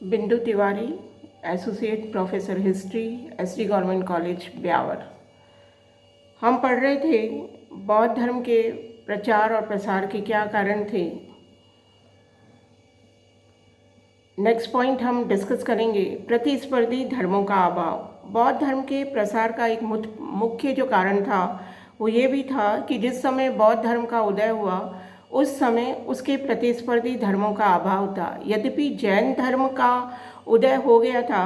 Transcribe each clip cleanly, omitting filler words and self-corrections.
बिंदु Tiwari, associate professor history, SD government college Beawar. हम पढ़ रहे थे बौद्ध धर्म के प्रचार और प्रसार के क्या कारण थे। नेक्स्ट पॉइंट हम डिस्कस करेंगे प्रतिस्पर्धी धर्मों का अभाव। बौद्ध धर्म के प्रसार का एक मुख्य जो कारण था वो ये भी था कि जिस समय बौद्ध धर्म का उदय हुआ उस समय उसके प्रतिस्पर्धी धर्मों का अभाव था। यद्यपि जैन धर्म का उदय हो गया था,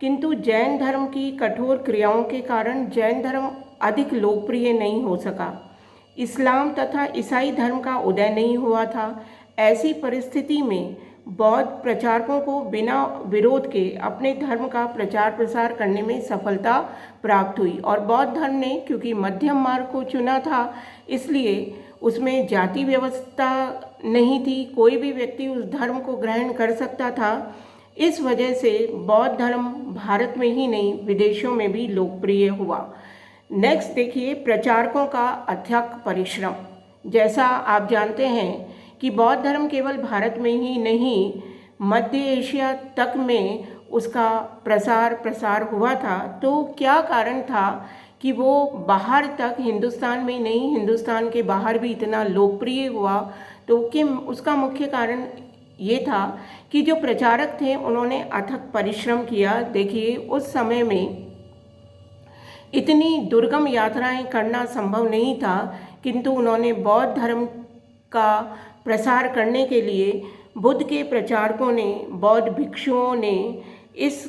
किंतु जैन धर्म की कठोर क्रियाओं के कारण जैन धर्म अधिक लोकप्रिय नहीं हो सका। इस्लाम तथा ईसाई धर्म का उदय नहीं हुआ था। ऐसी परिस्थिति में बौद्ध प्रचारकों को बिना विरोध के अपने धर्म का प्रचार प्रसार करने में सफलता प्राप्त हुई। और बौद्ध धर्म ने क्योंकि मध्यम मार्ग को चुना था, इसलिए उसमें जाति व्यवस्था नहीं थी, कोई भी व्यक्ति उस धर्म को ग्रहण कर सकता था। इस वजह से बौद्ध धर्म भारत में ही नहीं विदेशों में भी लोकप्रिय हुआ। नेक्स्ट देखिए प्रचारकों का अथक परिश्रम। जैसा आप जानते हैं कि बौद्ध धर्म केवल भारत में ही नहीं मध्य एशिया तक में उसका प्रसार हुआ था। तो क्या कारण था कि वो बाहर तक, हिंदुस्तान में नहीं हिंदुस्तान के बाहर भी इतना लोकप्रिय हुआ? तो कि उसका मुख्य कारण ये था कि जो प्रचारक थे उन्होंने अथक परिश्रम किया। देखिए उस समय में इतनी दुर्गम यात्राएं करना संभव नहीं था, किंतु उन्होंने बौद्ध धर्म का प्रसार करने के लिए बुद्ध के प्रचारकों ने, बौद्ध भिक्षुओं ने इस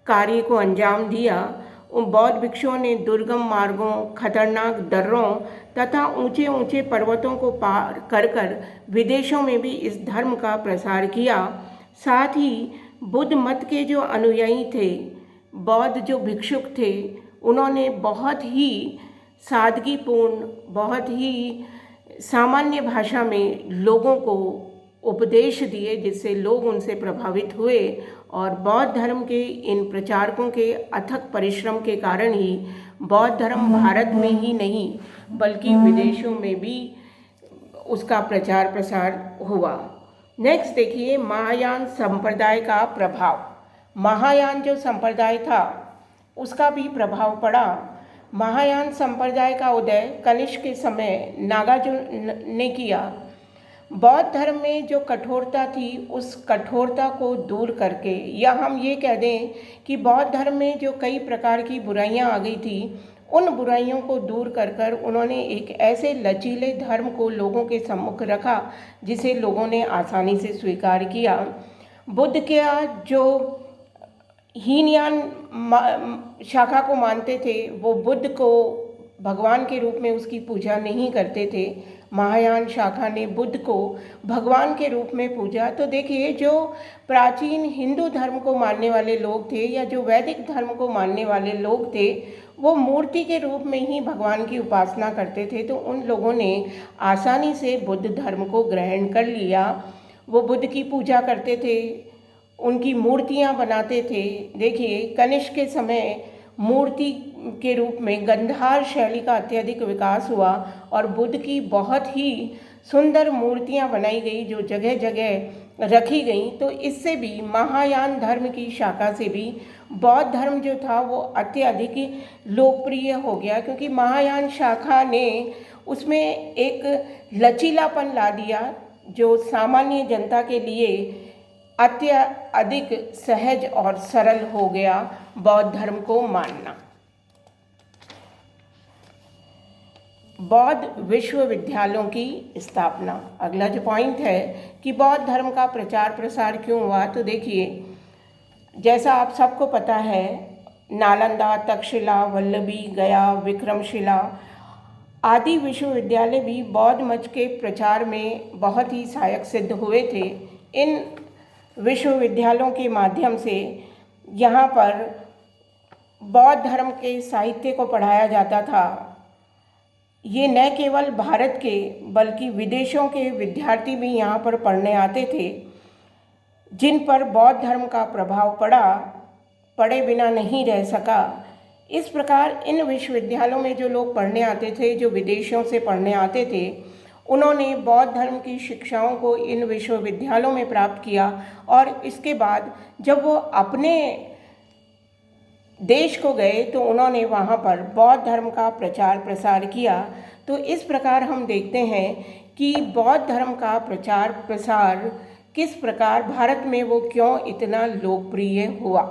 कार्य को अंजाम दिया। उन बौद्ध भिक्षुओं ने दुर्गम मार्गों, खतरनाक दर्रों तथा ऊंचे ऊंचे पर्वतों को पार कर विदेशों में भी इस धर्म का प्रसार किया। साथ ही बुद्ध मत के जो अनुयायी थे, बौद्ध जो भिक्षुक थे, उन्होंने बहुत ही सादगीपूर्ण, बहुत ही सामान्य भाषा में लोगों को उपदेश दिए, जिससे लोग उनसे प्रभावित हुए। और बौद्ध धर्म के इन प्रचारकों के अथक परिश्रम के कारण ही बौद्ध धर्म भारत में ही नहीं बल्कि विदेशों में भी उसका प्रचार प्रसार हुआ। नेक्स्ट देखिए महायान संप्रदाय का प्रभाव। महायान जो संप्रदाय था उसका भी प्रभाव पड़ा। महायान संप्रदाय का उदय कनिष्क के समय नागार्जुन ने किया। बौद्ध धर्म में जो कठोरता थी उस कठोरता को दूर करके, या हम ये कह दें कि बौद्ध धर्म में जो कई प्रकार की बुराइयां आ गई थी, उन बुराइयों को दूर कर उन्होंने एक ऐसे लचीले धर्म को लोगों के सम्मुख रखा जिसे लोगों ने आसानी से स्वीकार किया। बुद्ध का जो हीनयान शाखा को मानते थे वो बुद्ध को भगवान के रूप में उसकी पूजा नहीं करते थे। महायान शाखा ने बुद्ध को भगवान के रूप में पूजा। तो देखिए जो प्राचीन हिंदू धर्म को मानने वाले लोग थे या जो वैदिक धर्म को मानने वाले लोग थे, वो मूर्ति के रूप में ही भगवान की उपासना करते थे। तो उन लोगों ने आसानी से बुद्ध धर्म को ग्रहण कर लिया। वो बुद्ध की पूजा करते थे, उनकी मूर्तियां बनाते थे। देखिए कनिष्क के समय मूर्ति के रूप में गंधार शैली का अत्यधिक विकास हुआ और बुद्ध की बहुत ही सुंदर मूर्तियां बनाई गई जो जगह जगह रखी गई। तो इससे भी महायान धर्म की शाखा से भी बौद्ध धर्म जो था वो अत्यधिक लोकप्रिय हो गया, क्योंकि महायान शाखा ने उसमें एक लचीलापन ला दिया जो सामान्य जनता के लिए अत्यधिक सहज और सरल हो गया बौद्ध धर्म को मानना। बौद्ध विश्वविद्यालयों की स्थापना। अगला जो पॉइंट है कि बौद्ध धर्म का प्रचार प्रसार क्यों हुआ, तो देखिए जैसा आप सबको पता है नालंदा, तक्षशिला, वल्लभी, गया, विक्रमशिला आदि विश्वविद्यालय भी बौद्ध मत के प्रचार में बहुत ही सहायक सिद्ध हुए थे। इन विश्वविद्यालयों के माध्यम से यहाँ पर बौद्ध धर्म के साहित्य को पढ़ाया जाता था। ये न केवल भारत के बल्कि विदेशों के विद्यार्थी भी यहाँ पर पढ़ने आते थे, जिन पर बौद्ध धर्म का प्रभाव पड़े बिना नहीं रह सका। इस प्रकार इन विश्वविद्यालयों में जो लोग पढ़ने आते थे, जो विदेशों से पढ़ने आते थे, उन्होंने बौद्ध धर्म की शिक्षाओं को इन विश्वविद्यालयों में प्राप्त किया और इसके बाद जब वो अपने देश को गए तो उन्होंने वहाँ पर बौद्ध धर्म का प्रचार प्रसार किया। तो इस प्रकार हम देखते हैं कि बौद्ध धर्म का प्रचार प्रसार किस प्रकार भारत में वो क्यों इतना लोकप्रिय हुआ।